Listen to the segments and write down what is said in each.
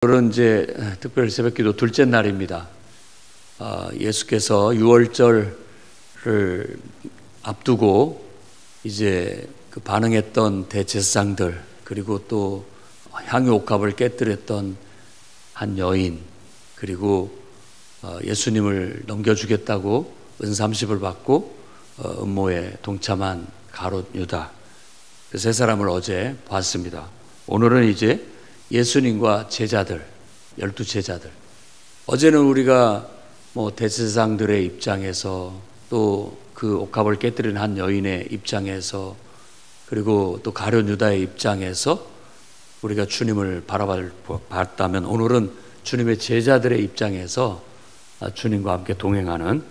오늘은 이제 특별 새벽기도 둘째 날입니다. 예수께서 유월절을 앞두고 이제 그 반응했던 대제사장들, 그리고 또 향유 옥합을 깨뜨렸던 한 여인, 그리고 예수님을 넘겨주겠다고 은삼십을 받고 음모에 동참한 가롯 유다, 그 세 사람을 어제 봤습니다. 오늘은 이제 예수님과 제자들, 12제자들. 어제는 우리가 대제사장들의 입장에서, 또 그 옥합을 깨뜨린 한 여인의 입장에서, 그리고 또 가룟 유다의 입장에서 우리가 주님을 바라봤다면, 오늘은 주님의 제자들의 입장에서 주님과 함께 동행하는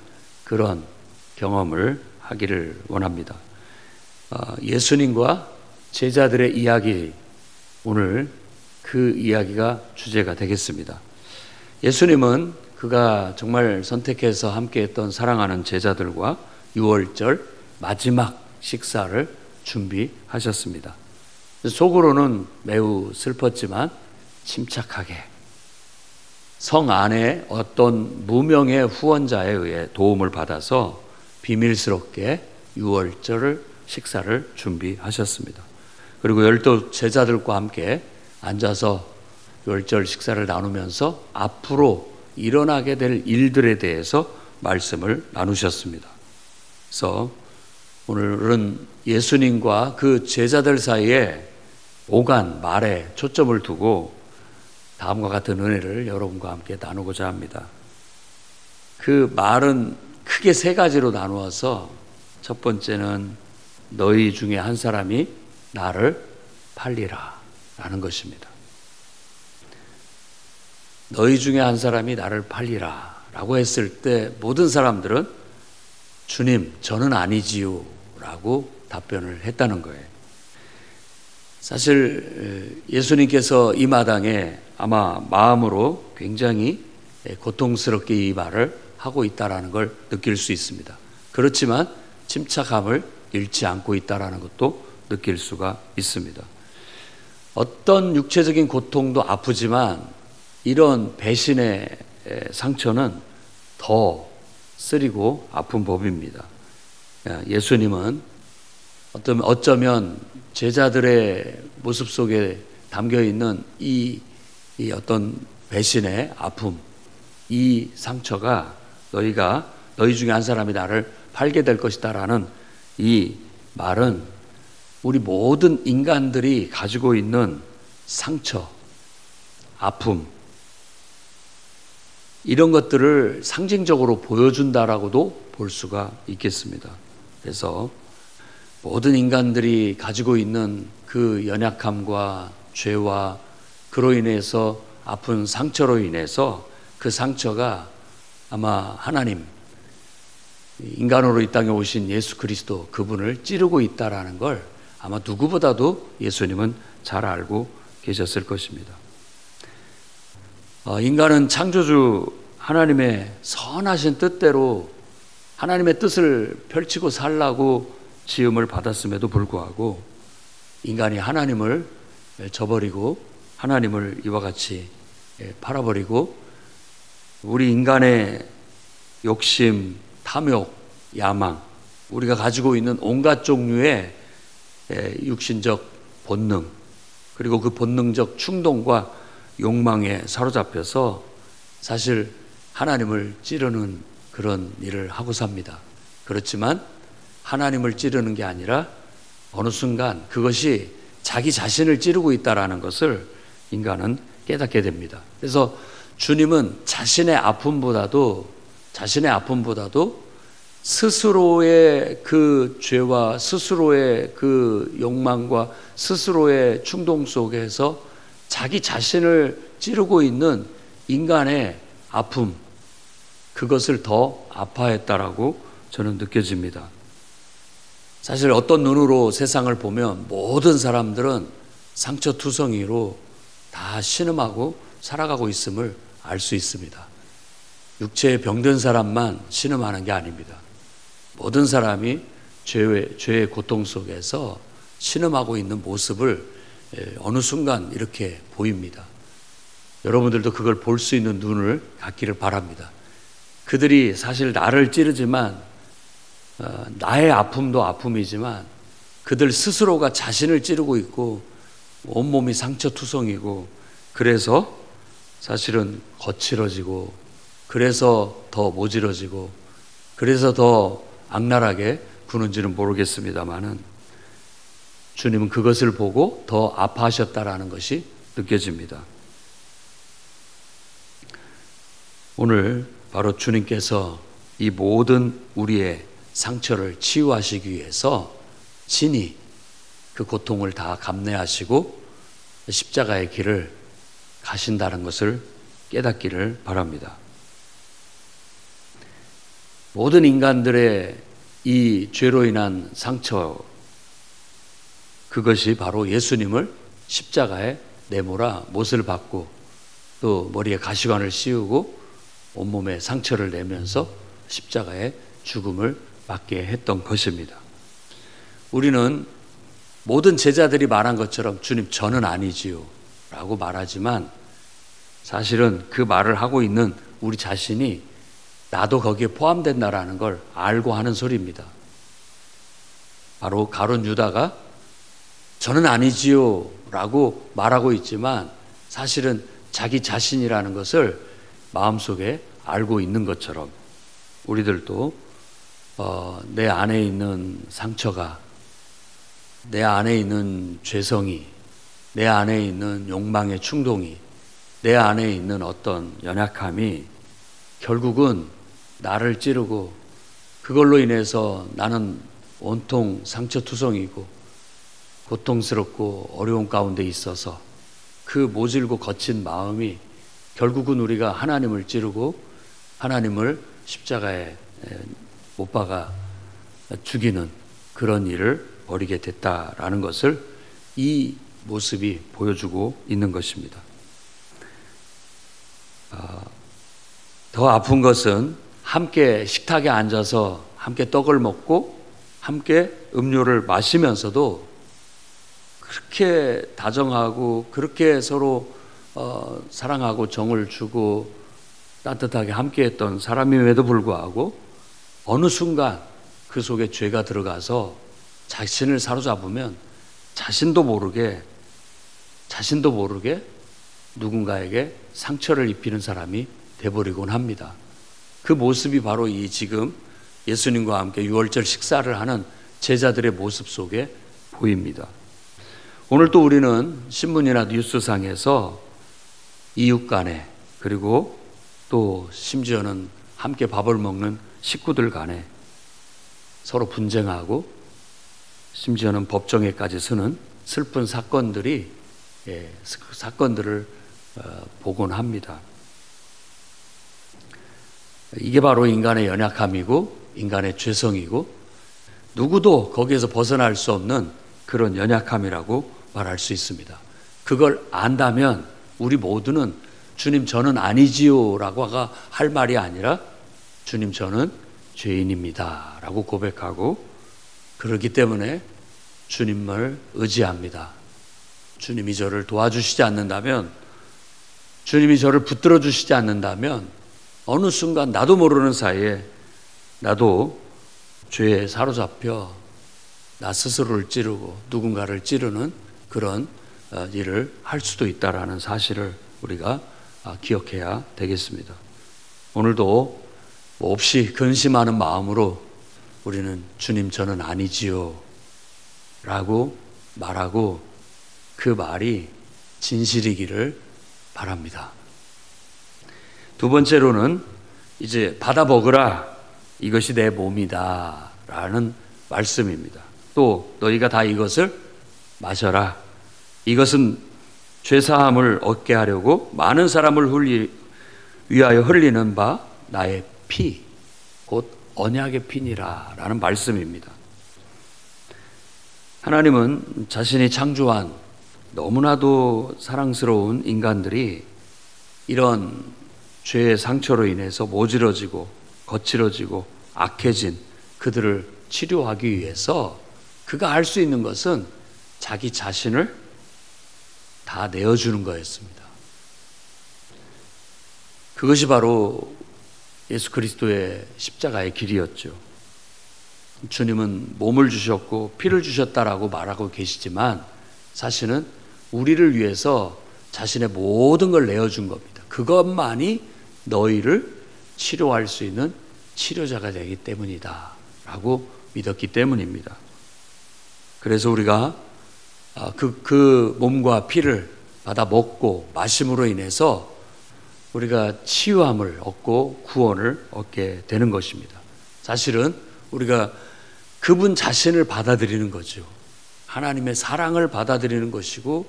그런 경험을 하기를 원합니다. 예수님과 제자들의 이야기, 오늘 그 이야기가 주제가 되겠습니다. 예수님은 그가 정말 선택해서 함께했던 사랑하는 제자들과 유월절 마지막 식사를 준비하셨습니다. 속으로는 매우 슬펐지만 침착하게 성 안에 어떤 무명의 후원자에 의해 도움을 받아서 비밀스럽게 유월절 식사를 준비하셨습니다. 그리고 12제자들과 함께 앉아서 유월절 식사를 나누면서 앞으로 일어나게 될 일들에 대해서 말씀을 나누셨습니다. 그래서 오늘은 예수님과 그 제자들 사이에 오간, 말에 초점을 두고 다음과 같은 은혜를 여러분과 함께 나누고자 합니다. 그 말은 크게 세 가지로 나누어서, 첫 번째는 너희 중에 한 사람이 나를 팔리라 라는 것입니다. 너희 중에 한 사람이 나를 팔리라 라고 했을 때 모든 사람들은 주님, 저는 아니지요 라고 답변을 했다는 거예요. 사실 예수님께서 이 마당에 아마 마음으로 굉장히 고통스럽게 이 말을 하고 있다는 걸 느낄 수 있습니다. 그렇지만 침착함을 잃지 않고 있다는 것도 느낄 수가 있습니다. 어떤 육체적인 고통도 아프지만 이런 배신의 상처는 더 쓰리고 아픈 법입니다. 예수님은 어쩌면 제자들의 모습 속에 담겨있는 이 어떤 배신의 아픔, 이 상처가 너희 중에 한 사람이 나를 팔게 될 것이다 라는 이 말은 우리 모든 인간들이 가지고 있는 상처, 아픔, 이런 것들을 상징적으로 보여준다라고도 볼 수가 있겠습니다. 그래서 모든 인간들이 가지고 있는 그 연약함과 죄와 그로 인해서 아픈 상처로 인해서 그 상처가 아마 하나님, 인간으로 이 땅에 오신 예수 그리스도, 그분을 찌르고 있다라는 걸 아마 누구보다도 예수님은 잘 알고 계셨을 것입니다. 인간은 창조주 하나님의 선하신 뜻대로 하나님의 뜻을 펼치고 살라고 지음을 받았음에도 불구하고 인간이 하나님을 저버리고 하나님을 이와 같이 팔아버리고 우리 인간의 욕심, 탐욕, 야망, 우리가 가지고 있는 온갖 종류의 육신적 본능, 그리고 그 본능적 충동과 욕망에 사로잡혀서 사실 하나님을 찌르는 그런 일을 하고 삽니다. 그렇지만 하나님을 찌르는 게 아니라 어느 순간 그것이 자기 자신을 찌르고 있다는 것을 인간은 깨닫게 됩니다. 그래서 주님은 자신의 아픔보다도 스스로의 그 죄와 스스로의 그 욕망과 스스로의 충동 속에서 자기 자신을 찌르고 있는 인간의 아픔, 그것을 더 아파했다라고 저는 느껴집니다. 사실 어떤 눈으로 세상을 보면 모든 사람들은 상처투성이로 다 신음하고 살아가고 있음을 알 수 있습니다. 육체에 병든 사람만 신음하는 게 아닙니다. 모든 사람이 죄의 고통 속에서 신음하고 있는 모습을 어느 순간 이렇게 보입니다. 여러분들도 그걸 볼 수 있는 눈을 갖기를 바랍니다. 그들이 사실 나를 찌르지만 나의 아픔도 아픔이지만 그들 스스로가 자신을 찌르고 있고 온몸이 상처투성이고 그래서 사실은 거칠어지고 그래서 더 모질어지고 그래서 더 악랄하게 구는지는 모르겠습니다만은 주님은 그것을 보고 더 아파하셨다라는 것이 느껴집니다. 오늘 바로 주님께서 이 모든 우리의 상처를 치유하시기 위해서 친히 그 고통을 다 감내하시고 십자가의 길을 가신다는 것을 깨닫기를 바랍니다. 모든 인간들의 이 죄로 인한 상처, 그것이 바로 예수님을 십자가에 내몰아 못을 박고 또 머리에 가시관을 씌우고 온몸에 상처를 내면서 십자가에 죽음을 맞게 했던 것입니다. 우리는 모든 제자들이 말한 것처럼 주님 저는 아니지요 라고 말하지만 사실은 그 말을 하고 있는 우리 자신이 나도 거기에 포함된다라는 걸 알고 하는 소리입니다. 바로 가룟 유다가 저는 아니지요 라고 말하고 있지만 사실은 자기 자신이라는 것을 마음속에 알고 있는 것처럼 우리들도 내 안에 있는 상처가, 내 안에 있는 죄성이, 내 안에 있는 욕망의 충동이, 내 안에 있는 어떤 연약함이 결국은 나를 찌르고 그걸로 인해서 나는 온통 상처투성이고 고통스럽고 어려운 가운데 있어서 그 모질고 거친 마음이 결국은 우리가 하나님을 찌르고 하나님을 십자가에 못 박아 죽이는 그런 일을 벌이게 됐다라는 것을 이 모습이 보여주고 있는 것입니다. 더 아픈 것은 함께 식탁에 앉아서 함께 떡을 먹고 함께 음료를 마시면서도 그렇게 다정하고 그렇게 서로 사랑하고 정을 주고 따뜻하게 함께했던 사람임에도 불구하고 어느 순간 그 속에 죄가 들어가서 자신을 사로잡으면 자신도 모르게 누군가에게 상처를 입히는 사람이 돼버리곤 합니다. 그 모습이 바로 이 지금 예수님과 함께 유월절 식사를 하는 제자들의 모습 속에 보입니다. 오늘 또 우리는 신문이나 뉴스상에서 이웃 간에 그리고 또 심지어는 함께 밥을 먹는 식구들 간에 서로 분쟁하고 심지어는 법정에까지 서는 슬픈 사건들을 보곤 합니다. 이게 바로 인간의 연약함이고 인간의 죄성이고 누구도 거기에서 벗어날 수 없는 그런 연약함이라고 말할 수 있습니다. 그걸 안다면 우리 모두는 주님 저는 아니지요 라고 할 말이 아니라 주님 저는 죄인입니다 라고 고백하고 그렇기 때문에 주님을 의지합니다. 주님이 저를 도와주시지 않는다면, 주님이 저를 붙들어 주시지 않는다면 어느 순간 나도 모르는 사이에 나도 죄에 사로잡혀 나 스스로를 찌르고 누군가를 찌르는 그런 일을 할 수도 있다라는 사실을 우리가 기억해야 되겠습니다. 오늘도 몹시 근심하는 마음으로 우리는 주님 저는 아니지요 라고 말하고 그 말이 진실이기를 바랍니다. 두 번째로는 이제 받아 먹으라 이것이 내 몸이다 라는 말씀입니다. 또 너희가 다 이것을 마셔라. 이것은 죄사함을 얻게 하려고 많은 사람을 위하여 흘리는 바 나의 피, 곧 언약의 피니라 라는 말씀입니다. 하나님은 자신이 창조한 너무나도 사랑스러운 인간들이 이런 죄의 상처로 인해서 모질어지고 거칠어지고 악해진 그들을 치료하기 위해서 그가 할 수 있는 것은 자기 자신을 다 내어주는 거였습니다. 그것이 바로 예수 그리스도의 십자가의 길이었죠. 주님은 몸을 주셨고 피를 주셨다라고 말하고 계시지만 사실은 우리를 위해서 자신의 모든 걸 내어준 겁니다. 그것만이 너희를 치료할 수 있는 치료자가 되기 때문이다 라고 믿었기 때문입니다. 그래서 우리가 그 몸과 피를 받아 먹고 마심으로 인해서 우리가 치유함을 얻고 구원을 얻게 되는 것입니다. 사실은 우리가 그분 자신을 받아들이는 거죠. 하나님의 사랑을 받아들이는 것이고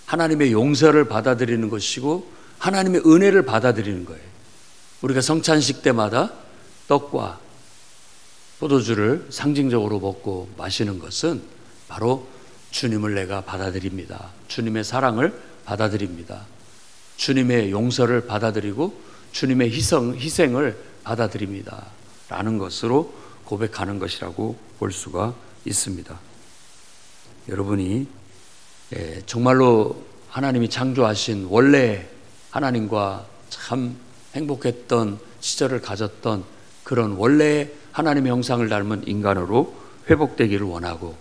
하나님의 용서를 받아들이는 것이고 하나님의 은혜를 받아들이는 거예요. 우리가 성찬식 때마다 떡과 포도주를 상징적으로 먹고 마시는 것은 바로 주님을 내가 받아들입니다. 주님의 사랑을 받아들입니다. 주님의 용서를 받아들이고 주님의 희생을 받아들입니다. 라는 것으로 고백하는 것이라고 볼 수가 있습니다. 여러분이 정말로 하나님이 창조하신 원래 하나님과 참 행복했던 시절을 가졌던 그런 원래 하나님의 형상을 닮은 인간으로 회복되기를 원하고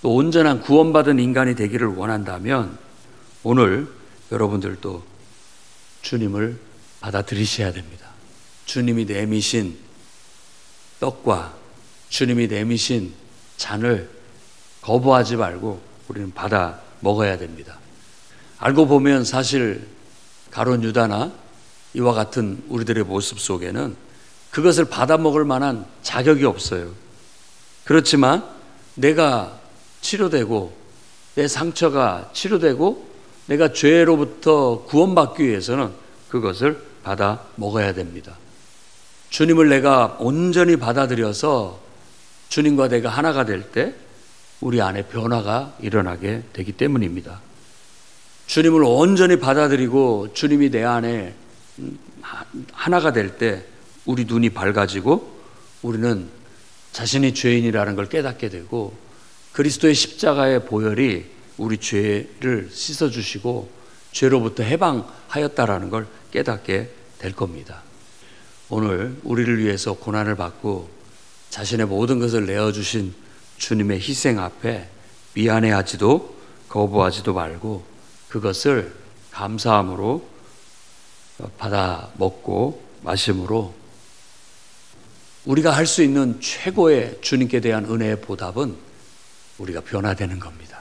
또 온전한 구원받은 인간이 되기를 원한다면 오늘 여러분들도 주님을 받아들이셔야 됩니다. 주님이 내미신 떡과 주님이 내미신 잔을 거부하지 말고 우리는 받아 먹어야 됩니다. 알고 보면 사실 가룟 유다나 이와 같은 우리들의 모습 속에는 그것을 받아 먹을 만한 자격이 없어요. 그렇지만 내가 치료되고 내 상처가 치료되고 내가 죄로부터 구원받기 위해서는 그것을 받아 먹어야 됩니다. 주님을 내가 온전히 받아들여서 주님과 내가 하나가 될 때 우리 안에 변화가 일어나게 되기 때문입니다. 주님을 온전히 받아들이고 주님이 내 안에 하나가 될 때 우리 눈이 밝아지고 우리는 자신이 죄인이라는 걸 깨닫게 되고 그리스도의 십자가의 보혈이 우리 죄를 씻어주시고 죄로부터 해방하였다라는 걸 깨닫게 될 겁니다. 오늘 우리를 위해서 고난을 받고 자신의 모든 것을 내어주신 주님의 희생 앞에 미안해하지도 거부하지도 말고 그것을 감사함으로 받아 먹고 마심으로 우리가 할 수 있는 최고의 주님께 대한 은혜의 보답은 우리가 변화되는 겁니다.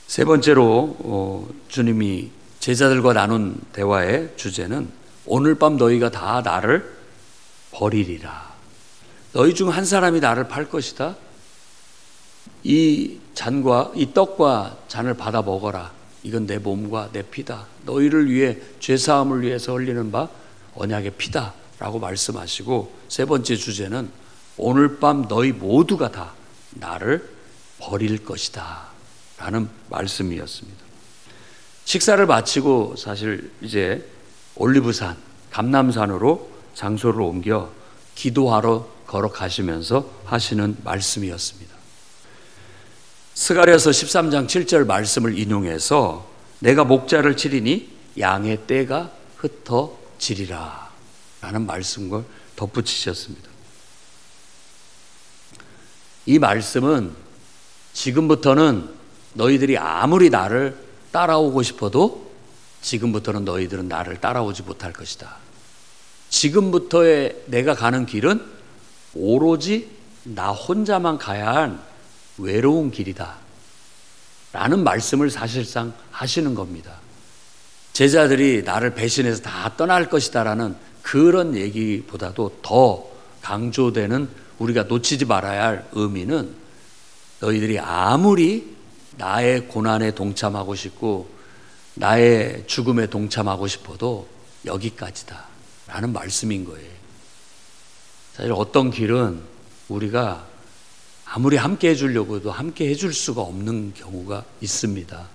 세 번째로 주님이 제자들과 나눈 대화의 주제는 오늘 밤 너희가 다 나를 버리리라. 너희 중 한 사람이 나를 팔 것이다. 이 잔과 이 떡과 잔을 받아 먹어라. 이건 내 몸과 내 피다. 너희를 위해 죄사함을 위해서 흘리는 바 언약의 피다 라고 말씀하시고 세 번째 주제는 오늘 밤 너희 모두가 다 나를 버릴 것이다 라는 말씀이었습니다. 식사를 마치고 사실 이제 올리브산, 감람산으로 장소를 옮겨 기도하러 걸어가시면서 하시는 말씀이었습니다. 스가랴서 13장 7절 말씀을 인용해서 내가 목자를 치리니 양의 떼가 흩어지리라 라는 말씀을 덧붙이셨습니다. 이 말씀은 지금부터는 너희들이 아무리 나를 따라오고 싶어도 지금부터는 너희들은 나를 따라오지 못할 것이다. 지금부터의 내가 가는 길은 오로지 나 혼자만 가야 한 외로운 길이다 라는 말씀을 사실상 하시는 겁니다. 제자들이 나를 배신해서 다 떠날 것이다 라는 그런 얘기보다도 더 강조되는 우리가 놓치지 말아야 할 의미는 너희들이 아무리 나의 고난에 동참하고 싶고 나의 죽음에 동참하고 싶어도 여기까지다 라는 말씀인 거예요. 사실 어떤 길은 우리가 아무리 함께 해주려고 해도 함께 해줄 수가 없는 경우가 있습니다.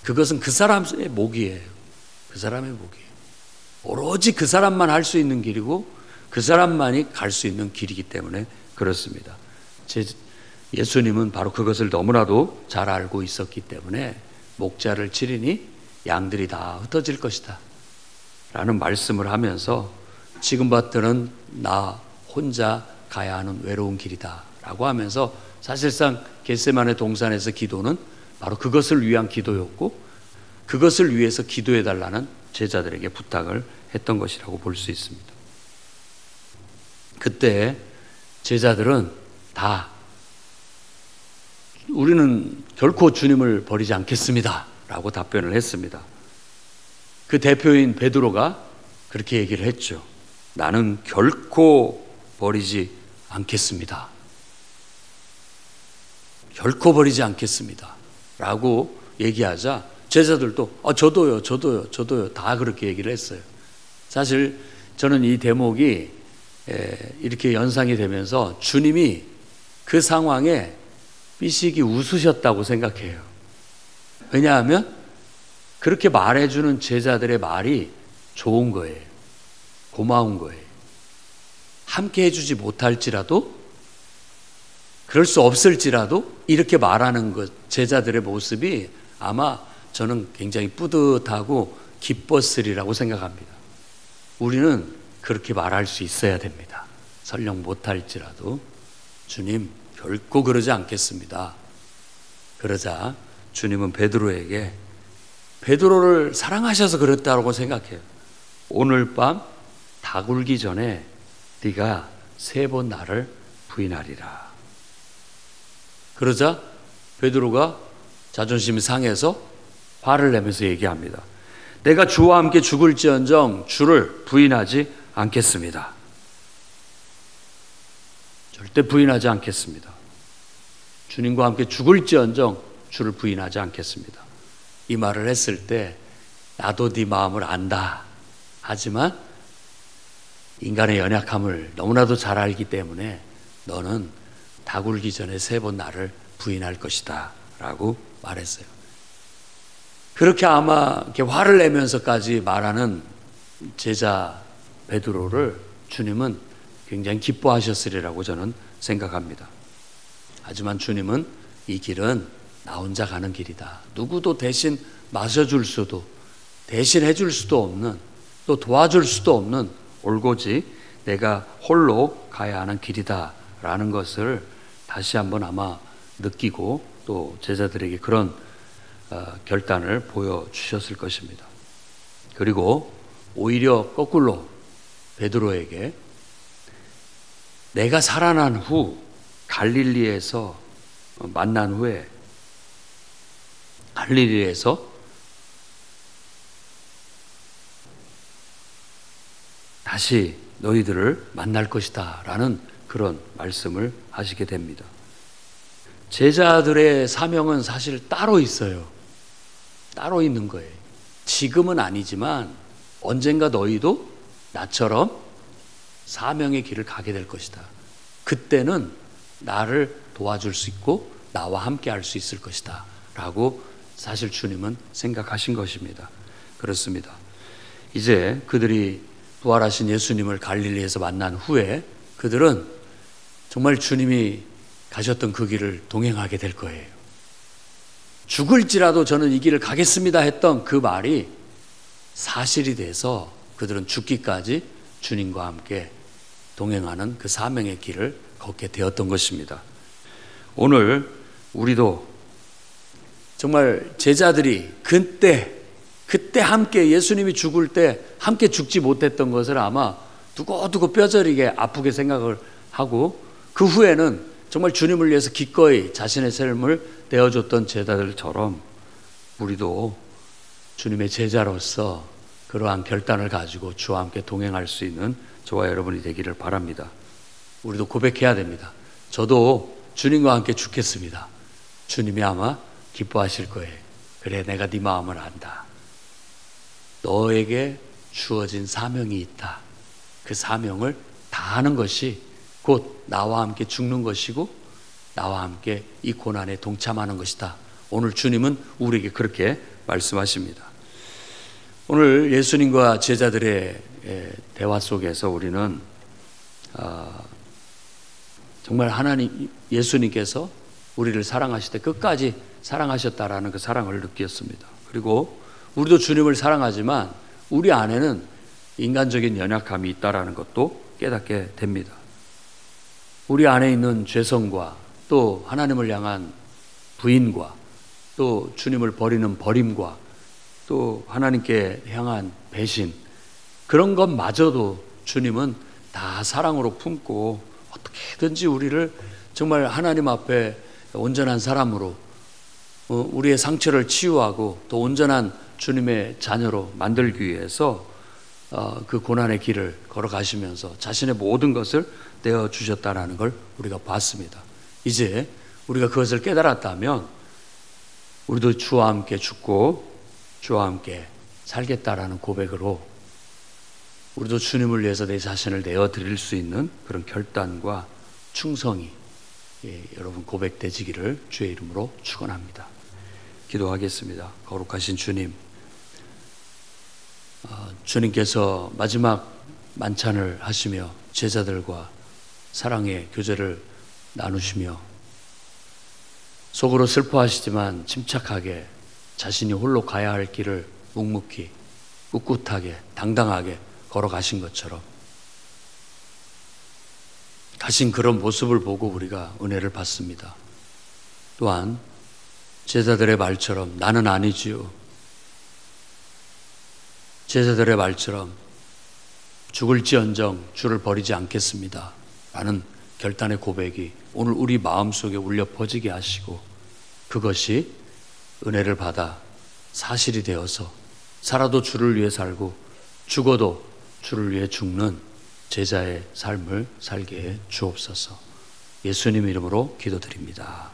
그것은 그 사람의 목이에요. 그 사람의 목이에요. 오로지 그 사람만 할 수 있는 길이고 그 사람만이 갈 수 있는 길이기 때문에 그렇습니다. 예수님은 바로 그것을 너무나도 잘 알고 있었기 때문에 목자를 치리니 양들이 다 흩어질 것이다 라는 말씀을 하면서 지금부터는 나 혼자 가야 하는 외로운 길이다 라고 하면서 사실상 겟세마네 동산에서 기도는 바로 그것을 위한 기도였고 그것을 위해서 기도해 달라는 제자들에게 부탁을 했던 것이라고 볼 수 있습니다. 그때 제자들은 다 우리는 결코 주님을 버리지 않겠습니다 라고 답변을 했습니다. 그 대표인 베드로가 그렇게 얘기를 했죠. 나는 결코 버리지 않겠습니다. 결코 버리지 않겠습니다 라고 얘기하자 제자들도 저도요 다 그렇게 얘기를 했어요. 사실 저는 이 대목이 이렇게 연상이 되면서 주님이 그 상황에 삐식이 웃으셨다고 생각해요. 왜냐하면 그렇게 말해주는 제자들의 말이 좋은 거예요. 고마운 거예요. 함께 해주지 못할지라도 그럴 수 없을지라도 이렇게 말하는 것 제자들의 모습이 아마 저는 굉장히 뿌듯하고 기뻤으리라고 생각합니다. 우리는 그렇게 말할 수 있어야 됩니다. 설령 못할지라도 주님 결코 그러지 않겠습니다. 그러자 주님은 베드로에게 베드로를 사랑하셔서 그랬다고 생각해요. 오늘 밤 다 굴기 전에 네가 3번 나를 부인하리라. 그러자 베드로가 자존심이 상해서 화를 내면서 얘기합니다. 내가 주와 함께 죽을지언정 주를 부인하지 않겠습니다. 절대 부인하지 않겠습니다. 주님과 함께 죽을지언정 주를 부인하지 않겠습니다. 이 말을 했을 때 나도 네 마음을 안다. 하지만 인간의 연약함을 너무나도 잘 알기 때문에 너는 다 굴기 전에 3번 나를 부인할 것이다 라고 말했어요. 그렇게 아마 이렇게 화를 내면서까지 말하는 제자 베드로를 주님은 굉장히 기뻐하셨으리라고 저는 생각합니다. 하지만 주님은 이 길은 나 혼자 가는 길이다. 누구도 대신 마셔줄 수도 대신 해줄 수도 없는 또 도와줄 수도 없는 올고지 내가 홀로 가야 하는 길이다 라는 것을 다시 한번 아마 느끼고 또 제자들에게 그런 결단을 보여주셨을 것입니다. 그리고 오히려 거꾸로 베드로에게 내가 살아난 후 갈릴리에서 만난 후에 갈릴리에서 다시 너희들을 만날 것이다 라는 그런 말씀을 하시게 됩니다. 제자들의 사명은 사실 따로 있어요. 따로 있는 거예요. 지금은 아니지만 언젠가 너희도 나처럼 사명의 길을 가게 될 것이다. 그때는 나를 도와줄 수 있고 나와 함께 할 수 있을 것이다 라고 사실 주님은 생각하신 것입니다. 그렇습니다. 이제 그들이 부활하신 예수님을 갈릴리에서 만난 후에 그들은 정말 주님이 가셨던 그 길을 동행하게 될 거예요. 죽을지라도 저는 이 길을 가겠습니다 했던 그 말이 사실이 돼서 그들은 죽기까지 주님과 함께 동행하는 그 사명의 길을 걷게 되었던 것입니다. 오늘 우리도 정말 제자들이 그때 함께 예수님이 죽을 때 함께 죽지 못했던 것을 아마 두고두고 뼈저리게 아프게 생각을 하고 그 후에는 정말 주님을 위해서 기꺼이 자신의 삶을 내어줬던 제자들처럼 우리도 주님의 제자로서 그러한 결단을 가지고 주와 함께 동행할 수 있는 저와 여러분이 되기를 바랍니다. 우리도 고백해야 됩니다. 저도 주님과 함께 죽겠습니다. 주님이 아마 기뻐하실 거예요. 그래, 내가 네 마음을 안다. 너에게 주어진 사명이 있다. 그 사명을 다하는 것이 곧 나와 함께 죽는 것이고 나와 함께 이 고난에 동참하는 것이다. 오늘 주님은 우리에게 그렇게 말씀하십니다. 오늘 예수님과 제자들의 대화 속에서 우리는 정말 하나님 예수님께서 우리를 사랑하실 때 끝까지 사랑하셨다라는 그 사랑을 느꼈습니다. 그리고 우리도 주님을 사랑하지만 우리 안에는 인간적인 연약함이 있다라는 것도 깨닫게 됩니다. 우리 안에 있는 죄성과 또 하나님을 향한 부인과 또 주님을 버리는 버림과 또 하나님께 향한 배신, 그런 것마저도 주님은 다 사랑으로 품고 어떻게든지 우리를 정말 하나님 앞에 온전한 사람으로, 우리의 상처를 치유하고 또 온전한 주님의 자녀로 만들기 위해서 그 고난의 길을 걸어가시면서 자신의 모든 것을 내어주셨다는 걸 우리가 봤습니다. 이제 우리가 그것을 깨달았다면 우리도 주와 함께 죽고 주와 함께 살겠다라는 고백으로 우리도 주님을 위해서 내 자신을 내어드릴 수 있는 그런 결단과 충성이 여러분 고백되지기를 주의 이름으로 축원합니다. 기도하겠습니다. 거룩하신 주님, 주님께서 마지막 만찬을 하시며 제자들과 사랑의 교제를 나누시며 속으로 슬퍼하시지만 침착하게 자신이 홀로 가야 할 길을 묵묵히 꿋꿋하게 당당하게 걸어가신 것처럼 가신 그런 모습을 보고 우리가 은혜를 받습니다. 또한 제자들의 말처럼 나는 아니지요, 제자들의 말처럼 죽을지언정 주를 버리지 않겠습니다 라는 결단의 고백이 오늘 우리 마음속에 울려 퍼지게 하시고 그것이 은혜를 받아 사실이 되어서 살아도 주를 위해 살고 죽어도 주를 위해 죽는 제자의 삶을 살게 해 주옵소서. 예수님 이름으로 기도드립니다.